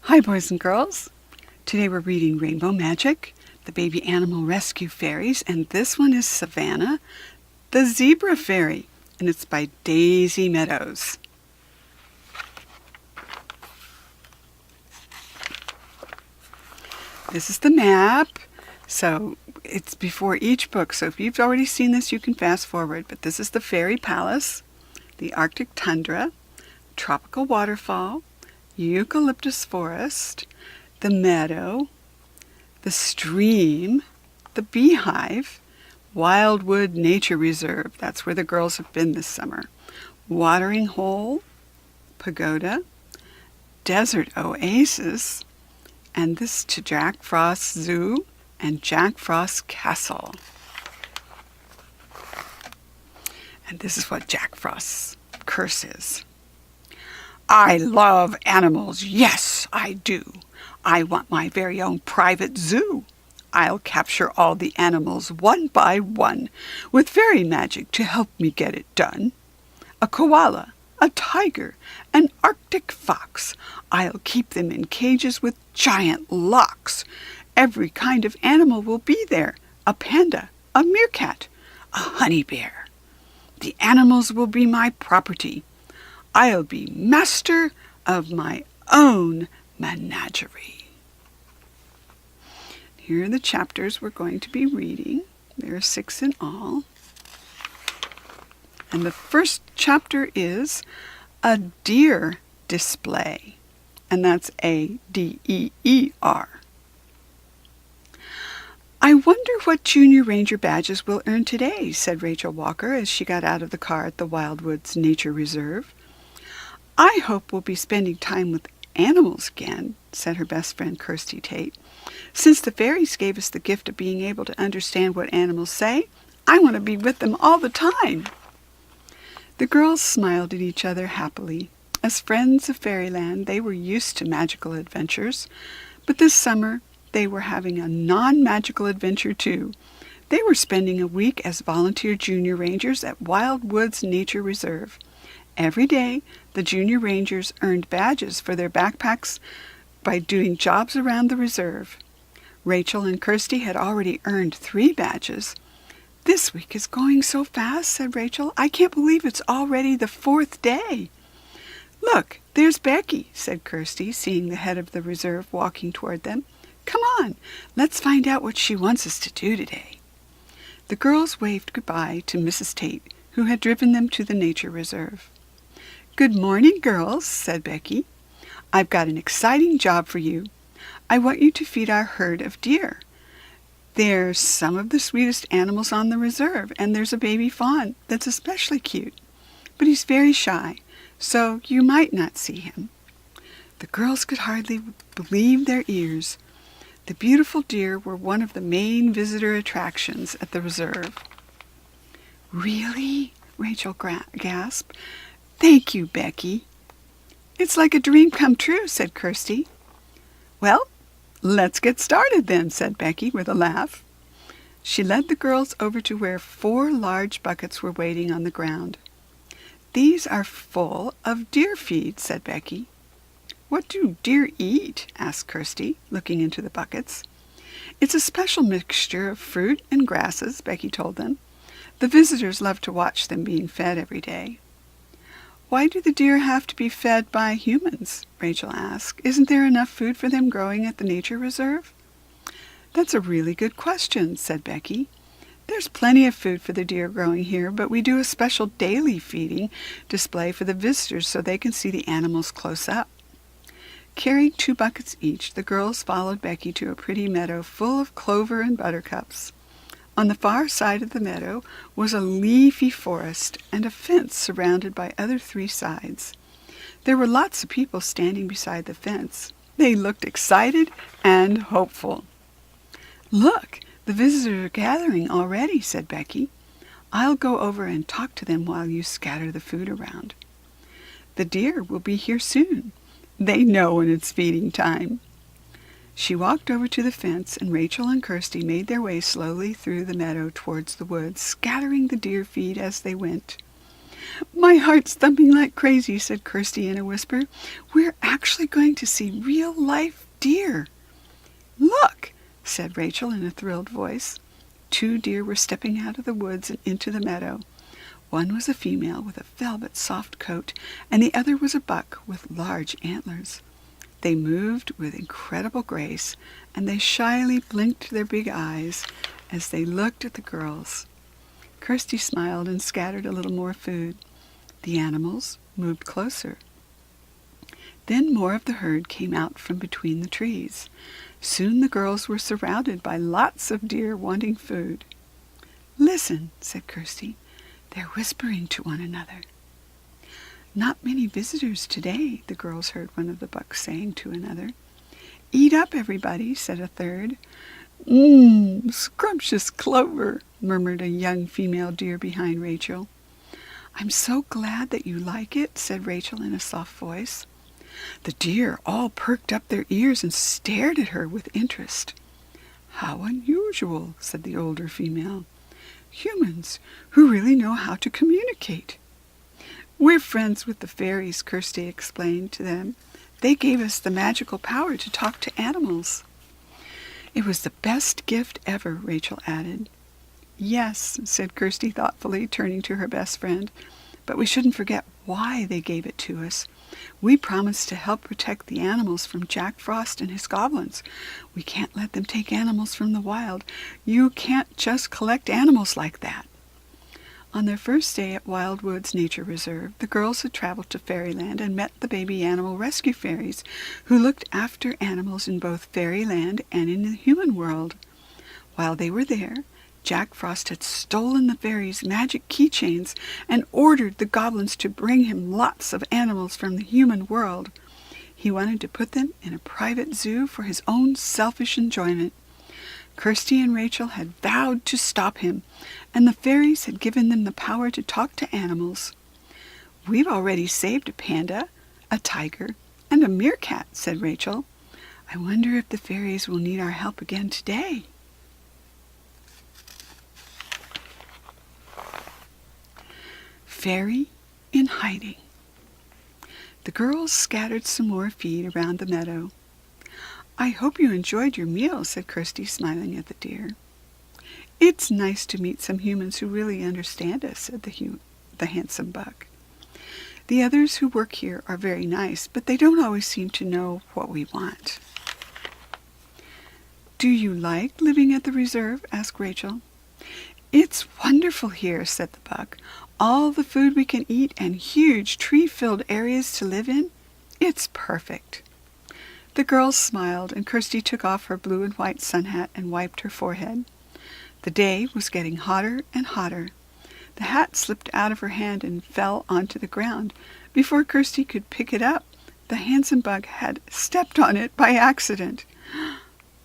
Hi, boys and girls. Today we're reading Rainbow Magic, the Baby Animal Rescue Fairies, and this one is Savannah, the Zebra Fairy, and it's by Daisy Meadows. This is the map, so it's before each book, so if you've already seen this, you can fast forward, but this is the Fairy Palace, the Arctic Tundra, Tropical Waterfall, Eucalyptus Forest, the meadow, the stream, the beehive, Wildwood Nature Reserve, that's where the girls have been this summer, watering hole, pagoda, desert oasis, and this to Jack Frost's Zoo and Jack Frost's Castle. And this is what Jack Frost's curse is. I love animals, yes, I do. I want my very own private zoo. I'll capture all the animals one by one, with fairy magic to help me get it done. A koala, a tiger, an Arctic fox. I'll keep them in cages with giant locks. Every kind of animal will be there. A panda, a meerkat, a honey bear. The animals will be my property. I'll be master of my own menagerie. Here are the chapters we're going to be reading. There are 6 in all. And the first chapter is a deer display, and that's A-D-E-E-R. I wonder what Junior Ranger badges we'll earn today, said Rachel Walker as she got out of the car at the Wildwoods Nature Reserve. I hope we'll be spending time with animals again, said her best friend Kirsty Tate. Since the fairies gave us the gift of being able to understand what animals say, I want to be with them all the time. The girls smiled at each other happily. As friends of Fairyland, they were used to magical adventures, but this summer they were having a non-magical adventure too. They were spending a week as volunteer junior rangers at Wildwoods Nature Reserve. Every day, the junior rangers earned badges for their backpacks by doing jobs around the reserve. Rachel and Kirsty had already earned 3 badges. This week is going so fast, said Rachel. I can't believe it's already the 4th day. Look, there's Becky, said Kirsty, seeing the head of the reserve walking toward them. Come on, let's find out what she wants us to do today. The girls waved goodbye to Mrs. Tate, who had driven them to the nature reserve. Good morning, girls, said Becky. I've got an exciting job for you. I want you to feed our herd of deer. They're some of the sweetest animals on the reserve, and there's a baby fawn that's especially cute. But he's very shy, so you might not see him. The girls could hardly believe their ears. The beautiful deer were one of the main visitor attractions at the reserve. Really? Rachel gasped. Thank you, Becky. It's like a dream come true, said Kirsty. Well, let's get started then, said Becky with a laugh. She led the girls over to where 4 large buckets were waiting on the ground. These are full of deer feed, said Becky. What do deer eat? Asked Kirsty, looking into the buckets. It's a special mixture of fruit and grasses, Becky told them. The visitors love to watch them being fed every day. Why do the deer have to be fed by humans? Rachel asked. Isn't there enough food for them growing at the nature reserve? That's a really good question, said Becky. There's plenty of food for the deer growing here, but we do a special daily feeding display for the visitors so they can see the animals close up. Carrying 2 buckets each, the girls followed Becky to a pretty meadow full of clover and buttercups. On the far side of the meadow was a leafy forest and a fence surrounded by other 3 sides. There were lots of people standing beside the fence. They looked excited and hopeful. Look, the visitors are gathering already, said Becky. I'll go over and talk to them while you scatter the food around. The deer will be here soon. They know when it's feeding time. She walked over to the fence, and Rachel and Kirsty made their way slowly through the meadow towards the woods, scattering the deer feed as they went. My heart's thumping like crazy, said Kirsty in a whisper. We're actually going to see real-life deer. Look, said Rachel in a thrilled voice. 2 deer were stepping out of the woods and into the meadow. One was a female with a velvet soft coat, and the other was a buck with large antlers. They moved with incredible grace, and they shyly blinked their big eyes as they looked at the girls. Kirsty smiled and scattered a little more food. The animals moved closer. Then more of the herd came out from between the trees. Soon the girls were surrounded by lots of deer wanting food. Listen, said Kirsty. They're whispering to one another. Not many visitors today, the girls heard one of the bucks saying to another. Eat up, everybody, said a third. Scrumptious clover, murmured a young female deer behind Rachel. I'm so glad that you like it, said Rachel in a soft voice. The deer all perked up their ears and stared at her with interest. How unusual, said the older female. Humans who really know how to communicate. We're friends with the fairies, Kirsty explained to them. They gave us the magical power to talk to animals. It was the best gift ever, Rachel added. Yes, said Kirsty thoughtfully, turning to her best friend, but we shouldn't forget why they gave it to us. We promised to help protect the animals from Jack Frost and his goblins. We can't let them take animals from the wild. You can't just collect animals like that. On their first day at Wildwood's Nature Reserve, the girls had traveled to Fairyland and met the baby animal rescue fairies, who looked after animals in both Fairyland and in the human world. While they were there, Jack Frost had stolen the fairies' magic keychains and ordered the goblins to bring him lots of animals from the human world. He wanted to put them in a private zoo for his own selfish enjoyment. Kirsty and Rachel had vowed to stop him, and the fairies had given them the power to talk to animals. We've already saved a panda, a tiger, and a meerkat, said Rachel. I wonder if the fairies will need our help again today. Fairy in hiding. The girls scattered some more feed around the meadow. I hope you enjoyed your meal, said Kirsty, smiling at the deer. It's nice to meet some humans who really understand us, said the handsome buck. The others who work here are very nice, but they don't always seem to know what we want. Do you like living at the reserve? Asked Rachel. It's wonderful here, said the buck. All the food we can eat and huge tree-filled areas to live in. It's perfect. The girls smiled, and Kirsty took off her blue and white sun hat and wiped her forehead. The day was getting hotter and hotter. The hat slipped out of her hand and fell onto the ground. Before Kirsty could pick it up, the handsome bug had stepped on it by accident.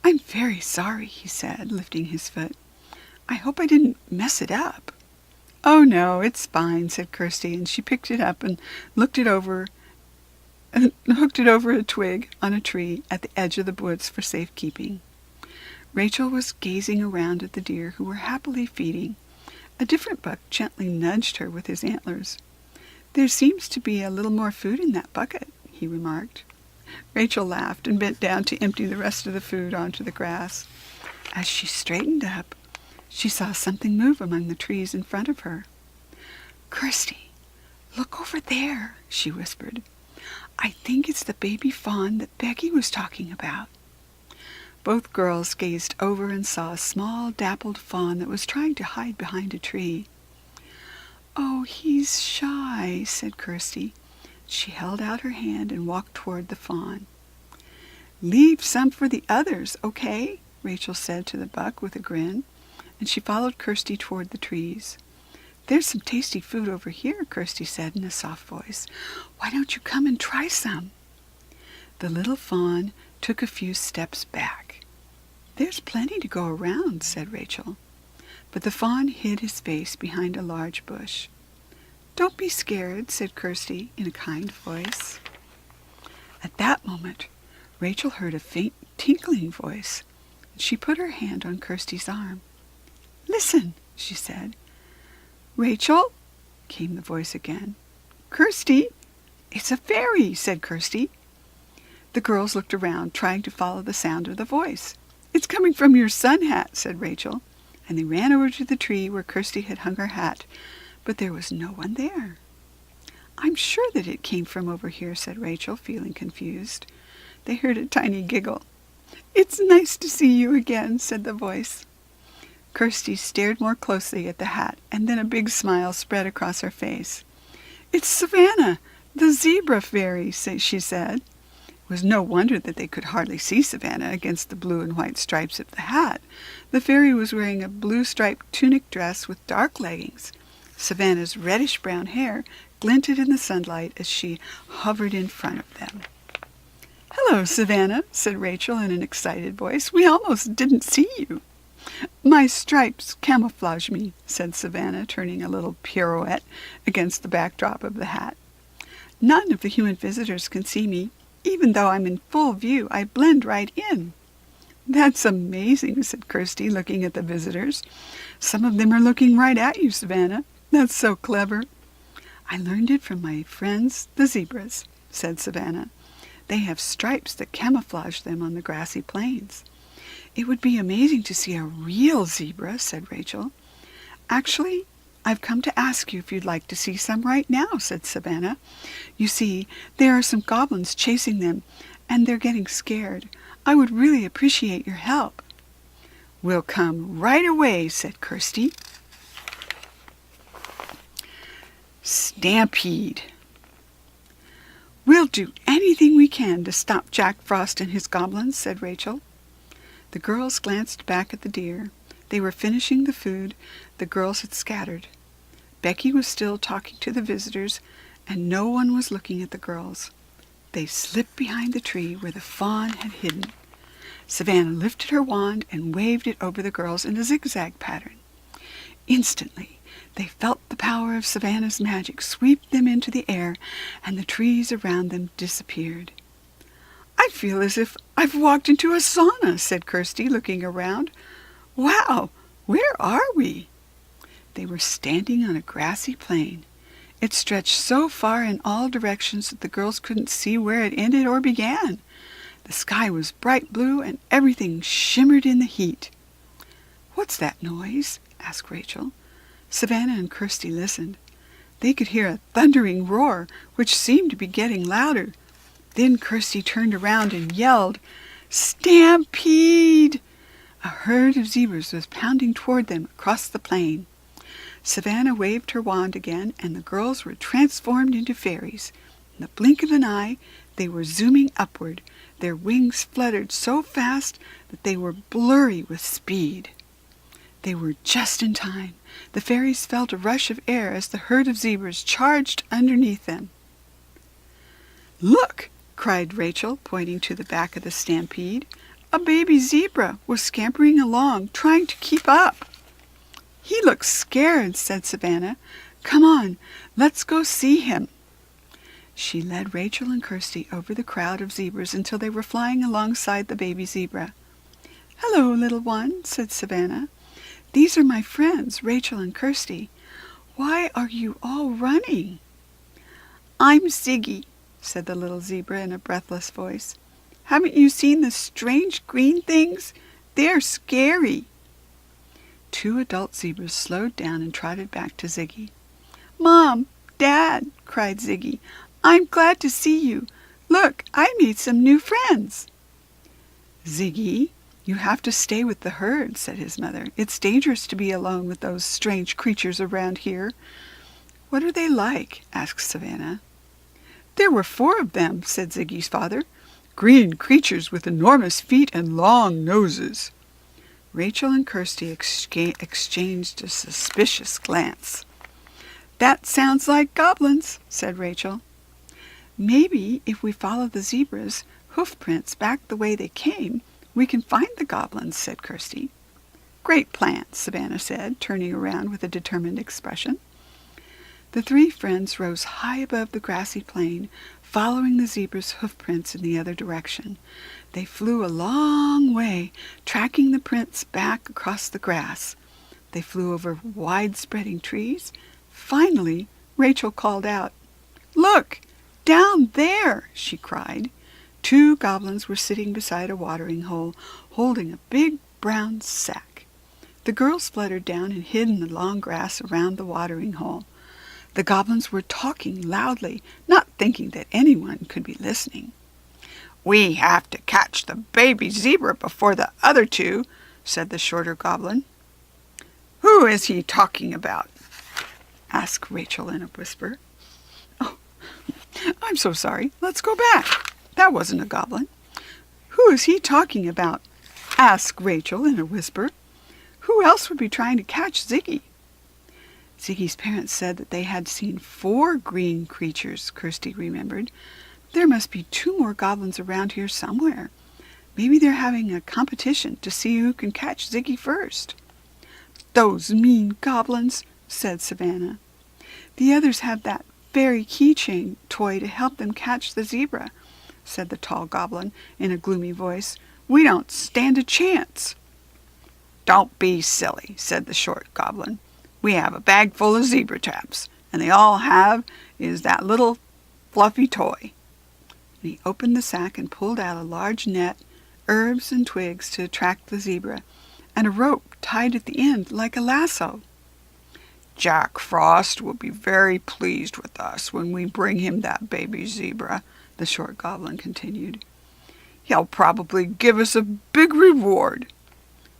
I'm very sorry, he said, lifting his foot. I hope I didn't mess it up. Oh, no, it's fine, said Kirsty, and she picked it up and hooked it over a twig on a tree at the edge of the woods for safekeeping. Rachel was gazing around at the deer who were happily feeding. A different buck gently nudged her with his antlers. There seems to be a little more food in that bucket, he remarked. Rachel laughed and bent down to empty the rest of the food onto the grass. As she straightened up, she saw something move among the trees in front of her. Kirsty, look over there, she whispered. I think it's the baby fawn that Becky was talking about. Both girls gazed over and saw a small dappled fawn that was trying to hide behind a tree. Oh, he's shy, said Kirsty. She held out her hand and walked toward the fawn. Leave some for the others, okay? Rachel said to the buck with a grin, and she followed Kirsty toward the trees. There's some tasty food over here, Kirsty said in a soft voice. Why don't you come and try some? The little fawn took a few steps back. There's plenty to go around, said Rachel. But the fawn hid his face behind a large bush. Don't be scared, said Kirsty in a kind voice. At that moment, Rachel heard a faint tinkling voice. She put her hand on Kirsty's arm. Listen, she said. Rachel, came the voice again. Kirsty! It's a fairy, said Kirsty. The girls looked around, trying to follow the sound of the voice. It's coming from your sun hat, said Rachel, and they ran over to the tree where Kirsty had hung her hat, but there was no one there. I'm sure that it came from over here, said Rachel, feeling confused. They heard a tiny giggle. It's nice to see you again, said the voice. Kirsty stared more closely at the hat, and then a big smile spread across her face. It's Savannah, the zebra fairy, she said. It was no wonder that they could hardly see Savannah against the blue and white stripes of the hat. The fairy was wearing a blue-striped tunic dress with dark leggings. Savannah's reddish-brown hair glinted in the sunlight as she hovered in front of them. Hello, Savannah, said Rachel in an excited voice. We almost didn't see you. My stripes camouflage me, said Savannah, turning a little pirouette against the backdrop of the hat. None of the human visitors can see me. Even though I'm in full view, I blend right in. That's amazing, said Kirsty, looking at the visitors. Some of them are looking right at you, Savannah. That's so clever. I learned it from my friends, the zebras, said Savannah. They have stripes that camouflage them on the grassy plains. It would be amazing to see a real zebra, said Rachel. Actually, I've come to ask you if you'd like to see some right now, said Savannah. You see, there are some goblins chasing them, and they're getting scared. I would really appreciate your help. We'll come right away, said Kirsty. Stampede. We'll do anything we can to stop Jack Frost and his goblins, said Rachel. The girls glanced back at the deer. They were finishing the food the girls had scattered. Becky was still talking to the visitors, and no one was looking at the girls. They slipped behind the tree where the fawn had hidden. Savannah lifted her wand and waved it over the girls in a zigzag pattern. Instantly, they felt the power of Savannah's magic sweep them into the air, and the trees around them disappeared. I feel as if I've walked into a sauna, said Kirsty, looking around. Wow, where are we? They were standing on a grassy plain. It stretched so far in all directions that the girls couldn't see where it ended or began. The sky was bright blue and everything shimmered in the heat. What's that noise? asked Rachel. Savannah and Kirsty listened. They could hear a thundering roar, which seemed to be getting louder. Then Kirsty turned around and yelled, Stampede! A herd of zebras was pounding toward them across the plain. Savannah waved her wand again, and the girls were transformed into fairies. In the blink of an eye, they were zooming upward. Their wings fluttered so fast that they were blurry with speed. They were just in time. The fairies felt a rush of air as the herd of zebras charged underneath them. Look! cried Rachel, pointing to the back of the stampede. A baby zebra was scampering along, trying to keep up. He looks scared, said Savannah. Come on, let's go see him. She led Rachel and Kirsty over the crowd of zebras until they were flying alongside the baby zebra. Hello, little one, said Savannah. These are my friends, Rachel and Kirsty. Why are you all running? I'm Ziggy, said the little zebra in a breathless voice. Haven't you seen the strange green things? They're scary. 2 adult zebras slowed down and trotted back to Ziggy. Mom, Dad, cried Ziggy, I'm glad to see you. Look, I made some new friends. Ziggy, you have to stay with the herd, said his mother. It's dangerous to be alone with those strange creatures around here. What are they like? asked Savannah. There were 4 of them, said Ziggy's father. Green creatures with enormous feet and long noses. Rachel and Kirsty exchanged a suspicious glance. That sounds like goblins, said Rachel. Maybe if we follow the zebras' hoof prints back the way they came, we can find the goblins, said Kirsty. Great plan, Savannah said, turning around with a determined expression. The 3 friends rose high above the grassy plain, following the zebra's hoof prints in the other direction. They flew a long way, tracking the prints back across the grass. They flew over wide-spreading trees. Finally, Rachel called out. "Look! Down there!" she cried. 2 goblins were sitting beside a watering hole, holding a big brown sack. The girls fluttered down and hid in the long grass around the watering hole. The goblins were talking loudly, not thinking that anyone could be listening. "We have to catch the baby zebra before the other 2, said the shorter goblin. "Who is he talking about?" asked Rachel in a whisper. "Oh, I'm so sorry. Let's go back. That wasn't a goblin." "Who is he talking about?" asked Rachel in a whisper. "Who else would be trying to catch Ziggy?" Ziggy's parents said that they had seen 4 green creatures, Kirsty remembered. There must be 2 more goblins around here somewhere. Maybe they're having a competition to see who can catch Ziggy first. "Those mean goblins," said Savannah. "The others have that fairy keychain toy to help them catch the zebra," said the tall goblin in a gloomy voice. "We don't stand a chance." "Don't be silly," said the short goblin. "We have a bag full of zebra traps, and they all have is that little fluffy toy." And he opened the sack and pulled out a large net, herbs and twigs to attract the zebra, and a rope tied at the end like a lasso. "Jack Frost will be very pleased with us when we bring him that baby zebra," the short goblin continued. "He'll probably give us a big reward."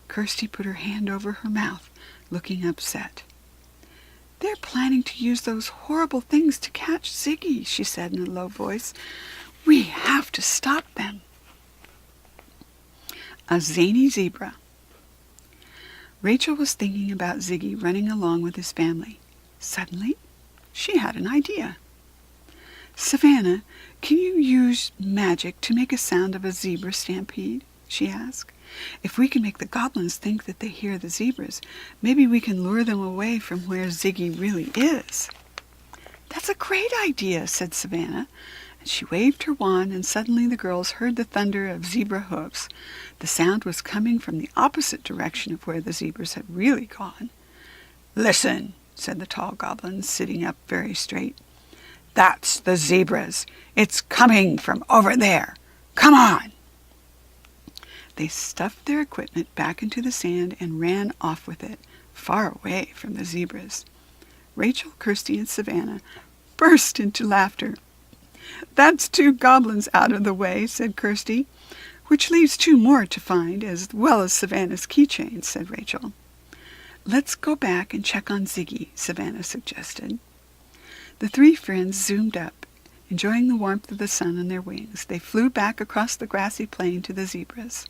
Kirsty put her hand over her mouth, looking upset. "They're planning to use those horrible things to catch Ziggy," she said in a low voice. "We have to stop them." A zany zebra. Rachel was thinking about Ziggy running along with his family. Suddenly, she had an idea. "Savannah, can you use magic to make a sound of a zebra stampede?" she asked. "If we can make the goblins think that they hear the zebras, maybe we can lure them away from where Ziggy really is." "That's a great idea," said Savannah. And she waved her wand, and suddenly the girls heard the thunder of zebra hoofs. The sound was coming from the opposite direction of where the zebras had really gone. "Listen," said the tall goblin, sitting up very straight. "That's the zebras. It's coming from over there. Come on." They stuffed their equipment back into the sand and ran off with it, far away from the zebras. Rachel, Kirsty, and Savannah burst into laughter. "That's 2 goblins out of the way," said Kirsty. "Which leaves 2 more to find, as well as Savannah's keychain," said Rachel. "Let's go back and check on Ziggy," Savannah suggested. The 3 friends zoomed up. Enjoying the warmth of the sun on their wings, they flew back across the grassy plain to the zebras.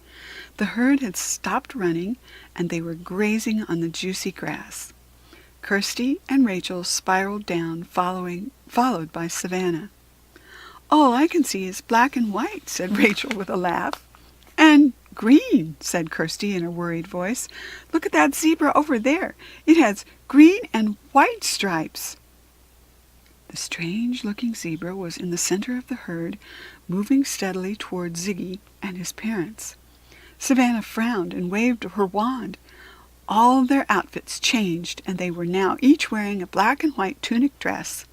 The herd had stopped running, and they were grazing on the juicy grass. Kirsty and Rachel spiraled down, followed by Savannah. "All I can see is black and white," said Rachel with a laugh. "And green," said Kirsty in a worried voice. "Look at that zebra over there. It has green and white stripes." The strange-looking zebra was in the center of the herd, moving steadily toward Ziggy and his parents. Savannah frowned and waved her wand. All their outfits changed, and they were now each wearing a black and white tunic dress.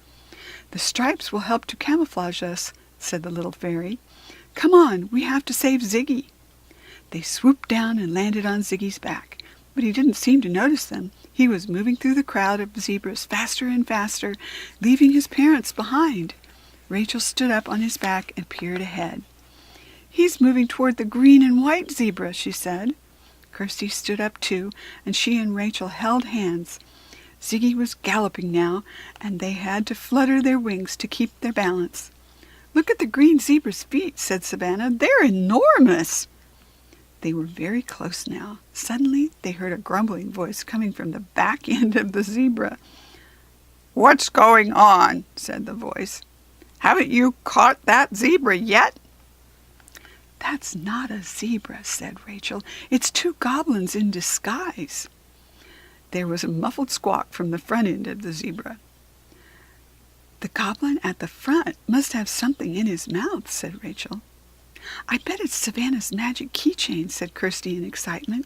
"The stripes will help to camouflage us," said the little fairy. "Come on, we have to save Ziggy." They swooped down and landed on Ziggy's back, but he didn't seem to notice them. He was moving through the crowd of zebras faster and faster, leaving his parents behind. Rachel stood up on his back and peered ahead. "He's moving toward the green and white zebra," she said. Kirsty stood up too, and she and Rachel held hands. Ziggy was galloping now, and they had to flutter their wings to keep their balance. "Look at the green zebra's feet," said Savannah. "They're enormous." They were very close now. Suddenly they heard a grumbling voice coming from the back end of the zebra. "What's going on?" said the voice. "Haven't you caught that zebra yet?" "That's not a zebra," said Rachel. "It's 2 goblins in disguise." There was a muffled squawk from the front end of the zebra. "The goblin at the front must have something in his mouth," said Rachel. "I bet it's Savannah's magic keychain," said Kirsty in excitement.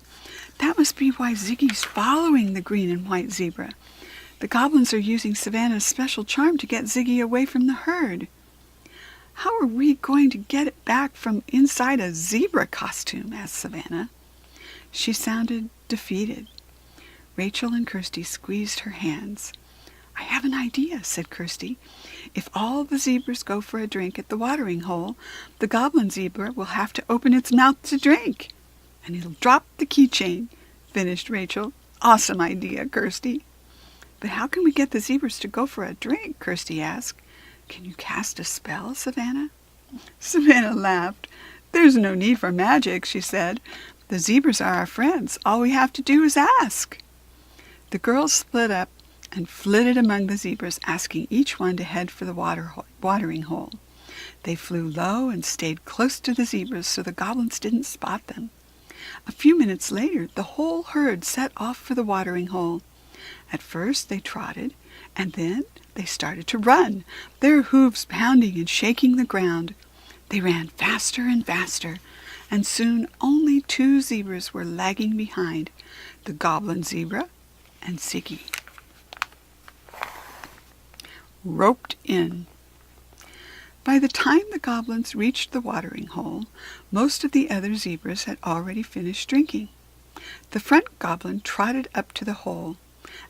"That must be why Ziggy's following the green and white zebra. The goblins are using Savannah's special charm to get Ziggy away from the herd. How are we going to get it back from inside a zebra costume? Asked Savannah. She sounded defeated. Rachel and Kirsty squeezed her hands. I have an idea, said Kirsty. If all the zebras go for a drink at the watering hole, the goblin zebra will have to open its mouth to drink. And it'll drop the keychain, finished Rachel. Awesome idea, Kirsty. But how can we get the zebras to go for a drink? Kirsty asked. Can you cast a spell, Savannah? Savannah laughed. There's no need for magic, she said. The zebras are our friends. All we have to do is ask. The girls split up and flitted among the zebras, asking each one to head for the watering hole. They flew low and stayed close to the zebras so the goblins didn't spot them. A few minutes later, the whole herd set off for the watering hole. At first they trotted, and then they started to run, their hooves pounding and shaking the ground. They ran faster and faster, and soon only 2 zebras were lagging behind, the goblin zebra and Ziggy. Roped in. By the time the goblins reached the watering hole, most of the other zebras had already finished drinking. The front goblin trotted up to the hole.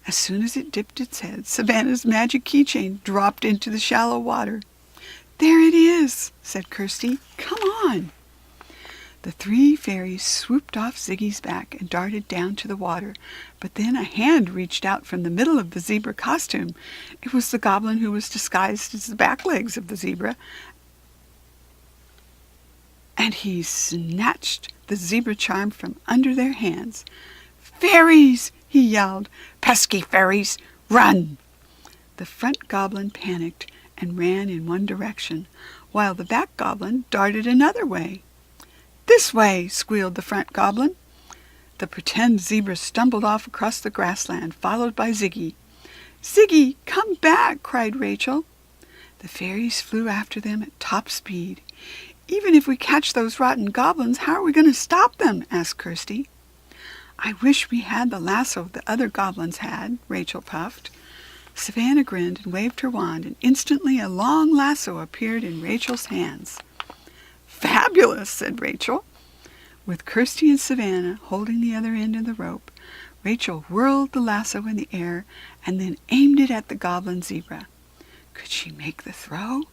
As soon as it dipped its head, Savannah's magic keychain dropped into the shallow water. There it is, said Kirsty. Come on. The 3 fairies swooped off Ziggy's back and darted down to the water, but then a hand reached out from the middle of the zebra costume. It was the goblin who was disguised as the back legs of the zebra, and he snatched the zebra charm from under their hands. Fairies! He yelled. Pesky fairies! Run! The front goblin panicked and ran in one direction, while the back goblin darted another way. This way! Squealed the front goblin. The pretend zebra stumbled off across the grassland, followed by Ziggy. Ziggy, come back! Cried Rachel. The fairies flew after them at top speed. Even if we catch those rotten goblins, how are we going to stop them? Asked Kirsty. I wish we had the lasso the other goblins had, Rachel puffed. Savannah grinned and waved her wand, and instantly a long lasso appeared in Rachel's hands. Fabulous, said Rachel. With Kirsty and Savannah holding the other end of the rope, Rachel whirled the lasso in the air and then aimed it at the goblin zebra. Could she make the throw?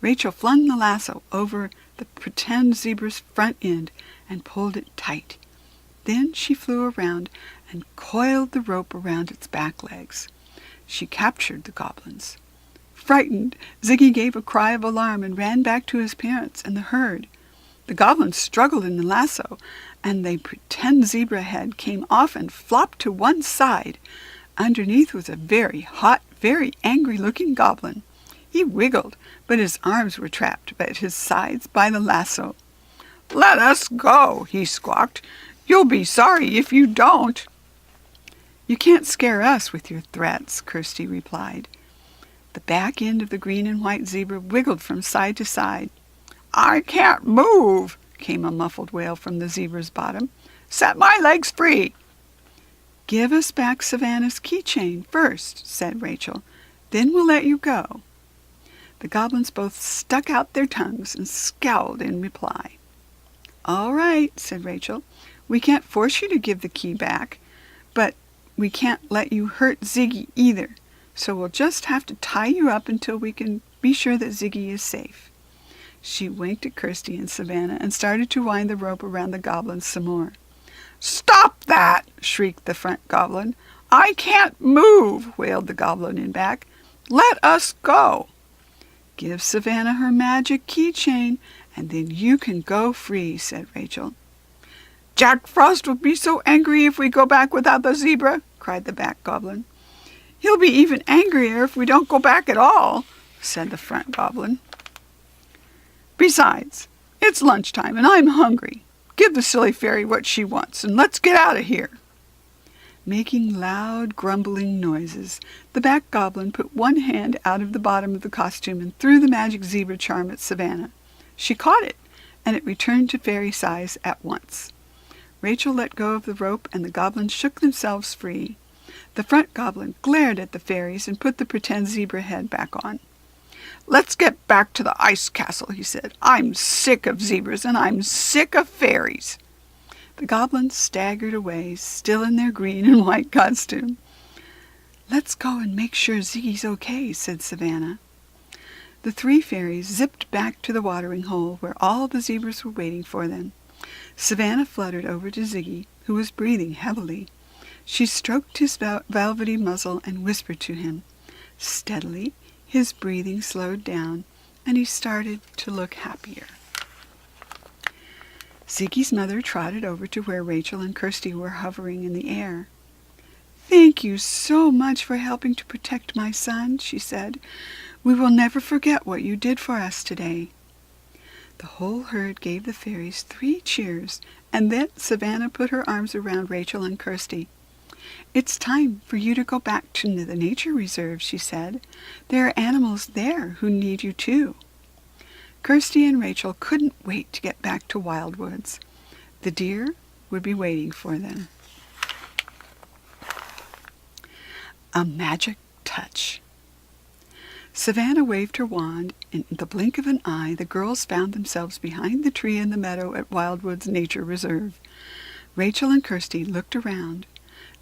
Rachel flung the lasso over the pretend zebra's front end and pulled it tight. Then she flew around and coiled the rope around its back legs. She captured the goblins. Frightened, Ziggy gave a cry of alarm and ran back to his parents and the herd. The goblins struggled in the lasso, and the pretend zebra head came off and flopped to one side. Underneath was a very hot, very angry-looking goblin. He wiggled, but his arms were trapped at his sides by the lasso. Let us go, he squawked. You'll be sorry if you don't. You can't scare us with your threats, Kirsty replied. The back end of the green and white zebra wiggled from side to side. I can't move, came a muffled wail from the zebra's bottom. Set my legs free. Give us back Savannah's keychain first, said Rachel. Then we'll let you go. The goblins both stuck out their tongues and scowled in reply. All right, said Rachel. We can't force you to give the key back, but we can't let you hurt Ziggy either, so we'll just have to tie you up until we can be sure that Ziggy is safe. She winked at Kirsty and Savannah and started to wind the rope around the goblins some more. Stop that! Shrieked the front goblin. I can't move, wailed the goblin in back. Let us go. Give Savannah her magic keychain, and then you can go free, said Rachel. Jack Frost will be so angry if we go back without the zebra, cried the back goblin. He'll be even angrier if we don't go back at all, said the front goblin. Besides, it's lunchtime and I'm hungry. Give the silly fairy what she wants and let's get out of here. Making loud, grumbling noises, the back goblin put one hand out of the bottom of the costume and threw the magic zebra charm at Savannah. She caught it, and it returned to fairy size at once. Rachel let go of the rope, and the goblins shook themselves free. The front goblin glared at the fairies and put the pretend zebra head back on. "Let's get back to the ice castle," he said. "I'm sick of zebras and I'm sick of fairies." The goblins staggered away, still in their green and white costume. "Let's go and make sure Ziggy's okay," said Savannah. The three fairies zipped back to the watering hole where all the zebras were waiting for them. Savannah fluttered over to Ziggy, who was breathing heavily. She stroked his velvety muzzle and whispered to him. Steadily, his breathing slowed down, and he started to look happier. Ziggy's mother trotted over to where Rachel and Kirsty were hovering in the air. "Thank you so much for helping to protect my son," she said. "We will never forget what you did for us today." The whole herd gave the fairies 3 cheers, and then Savannah put her arms around Rachel and Kirsty. "It's time for you to go back to the nature reserve," she said. "There are animals there who need you too." Kirsty and Rachel couldn't wait to get back to Wildwoods. The deer would be waiting for them. A magic touch. Savannah waved her wand. In the blink of an eye, the girls found themselves behind the tree in the meadow at Wildwoods Nature Reserve. Rachel and Kirsty looked around.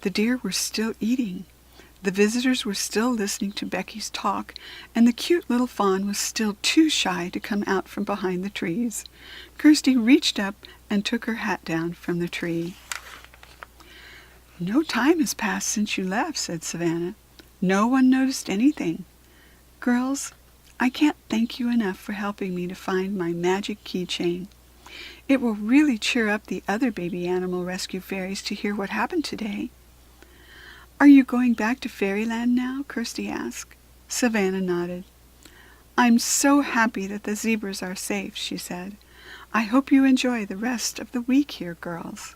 The deer were still eating. The visitors were still listening to Becky's talk, and the cute little fawn was still too shy to come out from behind the trees. Kirsty reached up and took her hat down from the tree. "No time has passed since you left," said Savannah. "No one noticed anything. Girls, I can't thank you enough for helping me to find my magic keychain. It will really cheer up the other baby animal rescue fairies to hear what happened today." "Are you going back to Fairyland now?" Kirsty asked. Savannah nodded. "I'm so happy that the zebras are safe," she said. "I hope you enjoy the rest of the week here, girls."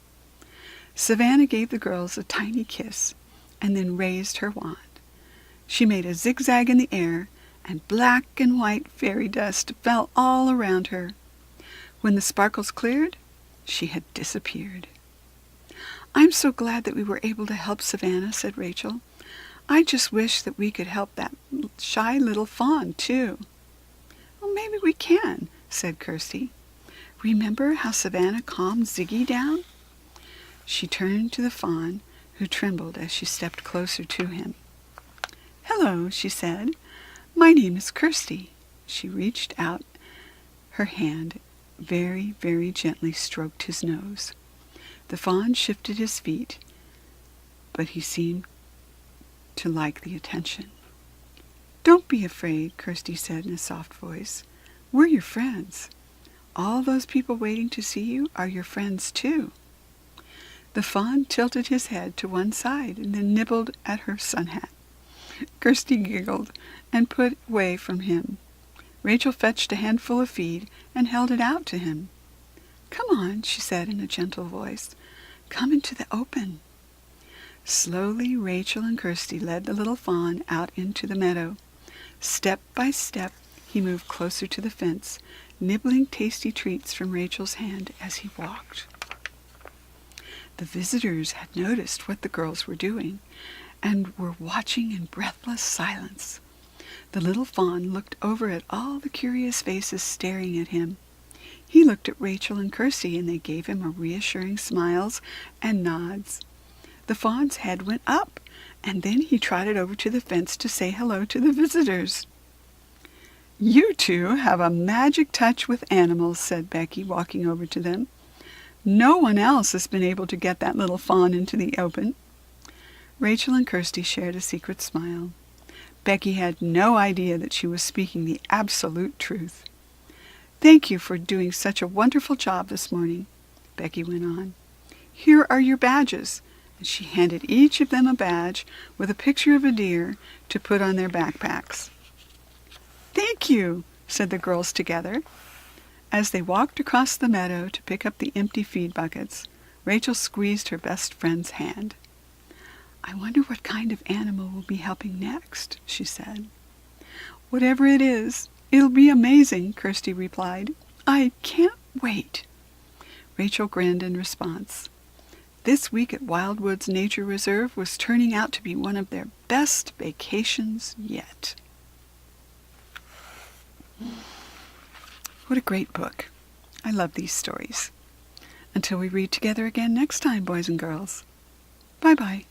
Savannah gave the girls a tiny kiss, and then raised her wand. She made a zigzag in the air, and black and white fairy dust fell all around her. When the sparkles cleared, she had disappeared. "I'm so glad that we were able to help Savannah," said Rachel. "I just wish that we could help that shy little fawn, too." "Well, maybe we can," said Kirsty. "Remember how Savannah calmed Ziggy down?" She turned to the fawn, who trembled as she stepped closer to him. "Hello," she said. "My name is Kirsty." She reached out her hand, very, very gently stroked his nose. The fawn shifted his feet, but he seemed to like the attention. "Don't be afraid," Kirsty said in a soft voice. "We're your friends. All those people waiting to see you are your friends too." The fawn tilted his head to one side and then nibbled at her sun hat. Kirsty giggled and put away from him. Rachel fetched a handful of feed and held it out to him. "Come on," she said in a gentle voice. "Come into the open." Slowly, Rachel and Kirsty led the little fawn out into the meadow. Step by step, he moved closer to the fence, nibbling tasty treats from Rachel's hand as he walked. The visitors had noticed what the girls were doing, and were watching in breathless silence. The little fawn looked over at all the curious faces staring at him. He looked at Rachel and Kirsty, and they gave him a reassuring smiles and nods. The fawn's head went up, and then he trotted over to the fence to say hello to the visitors. "You two have a magic touch with animals," said Becky, walking over to them. "No one else has been able to get that little fawn into the open." Rachel and Kirsty shared a secret smile. Becky had no idea that she was speaking the absolute truth. "Thank you for doing such a wonderful job this morning," Becky went on. "Here are your badges," and she handed each of them a badge with a picture of a deer to put on their backpacks. "Thank you," said the girls together. As they walked across the meadow to pick up the empty feed buckets, Rachel squeezed her best friend's hand. "I wonder what kind of animal will be helping next," she said. "Whatever it is, it'll be amazing," Kirsty replied. "I can't wait." Rachel grinned in response. This week at Wildwoods Nature Reserve was turning out to be one of their best vacations yet. What a great book. I love these stories. Until we read together again next time, boys and girls. Bye-bye.